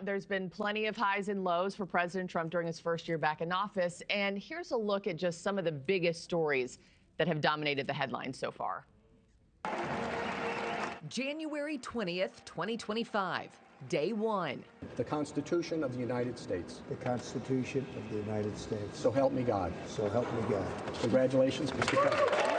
There's been plenty of highs and lows for President Trump during his first year back in office. And here's a look at just some of the biggest stories that have dominated the headlines so far. January 20th, 2025, day one. The Constitution of the United States. The Constitution of the United States. So help me God. So help me God. Congratulations, Mr. President.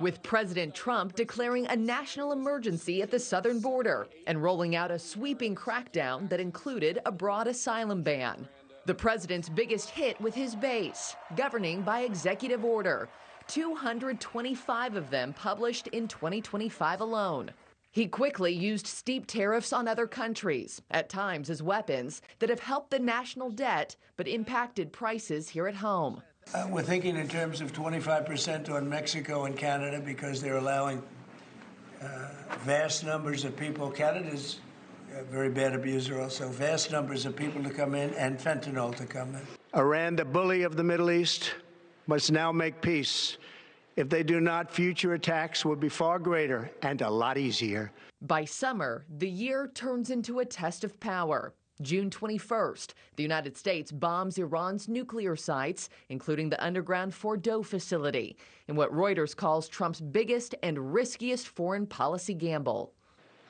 With President Trump declaring a national emergency at the southern border and rolling out a sweeping crackdown that included a broad asylum ban. The president's biggest hit with his base, governing by executive order, 225 of them published in 2025 alone. He quickly used steep tariffs on other countries, at times as weapons that have helped the national debt but impacted prices here at home. We're thinking in terms of 25% on Mexico and Canada because they're allowing vast numbers of people. Canada's a very bad abuser also. Vast numbers of people to come in and fentanyl to come in. Iran, the bully of the Middle East, must now make peace. If they do not, future attacks will be far greater and a lot easier. By summer, the year turns into a test of power. June 21st, the United States bombs Iran's nuclear sites, including the underground Fordow facility, in what Reuters calls Trump's biggest and riskiest foreign policy gamble.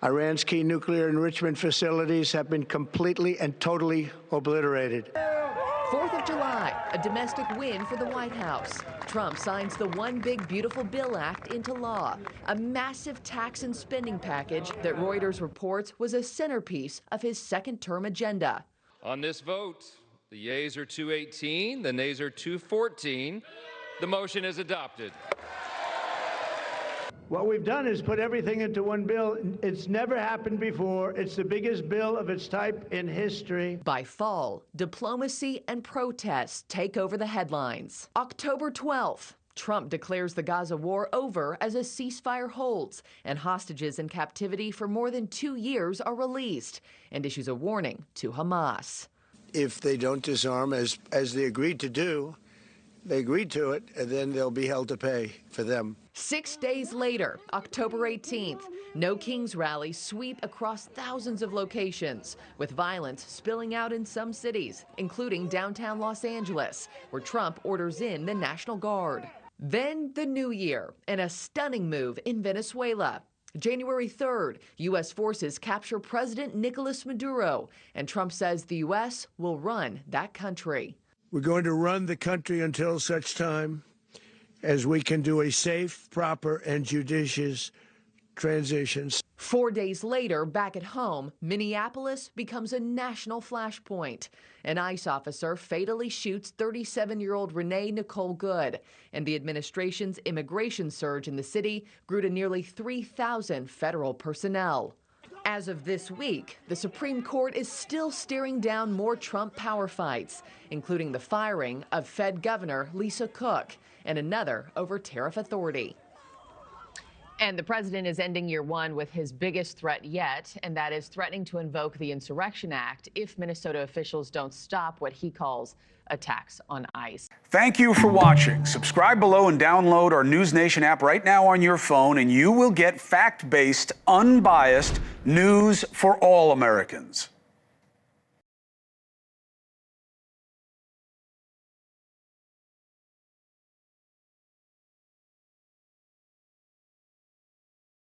Iran's key nuclear enrichment facilities have been completely and totally obliterated. 4th of July, a domestic win for the White House. Trump signs the One Big Beautiful Bill Act into law, a massive tax and spending package that Reuters reports was a centerpiece of his second-term agenda. On this vote, the yeas are 218, the nays are 214. The motion is adopted. What we've done is put everything into one bill. It's never happened before. It's the biggest bill of its type in history. By fall, diplomacy and protests take over the headlines. October 12th, Trump declares the Gaza war over as a ceasefire holds, and hostages in captivity for more than 2 years are released, and issues a warning to Hamas. If they don't disarm, as they agreed to do, they agreed to it, and then they'll be held to pay for them. 6 days later, October 18th, No Kings rallies sweep across thousands of locations, with violence spilling out in some cities, including downtown Los Angeles, where Trump orders in the National Guard. Then the new year, and a stunning move in Venezuela. January 3rd, U.S. forces capture President Nicolas Maduro, and Trump says the U.S. will run that country. We're going to run the country until such time as we can do a safe, proper, and judicious transition. 4 days later, back at home, Minneapolis becomes a national flashpoint. An ICE officer fatally shoots 37-year-old Renee Nicole Good, and the administration's immigration surge in the city grew to nearly 3,000 federal personnel. As of this week, the Supreme Court is still staring down more Trump power fights, including the firing of Fed Governor Lisa Cook and another over tariff authority. And the president is ending year one with his biggest threat yet, and that is threatening to invoke the Insurrection Act if Minnesota officials don't stop what he calls attacks on ICE. Thank you for watching. Subscribe below and download our NewsNation app right now on your phone, and you will get fact-based, unbiased news for all Americans.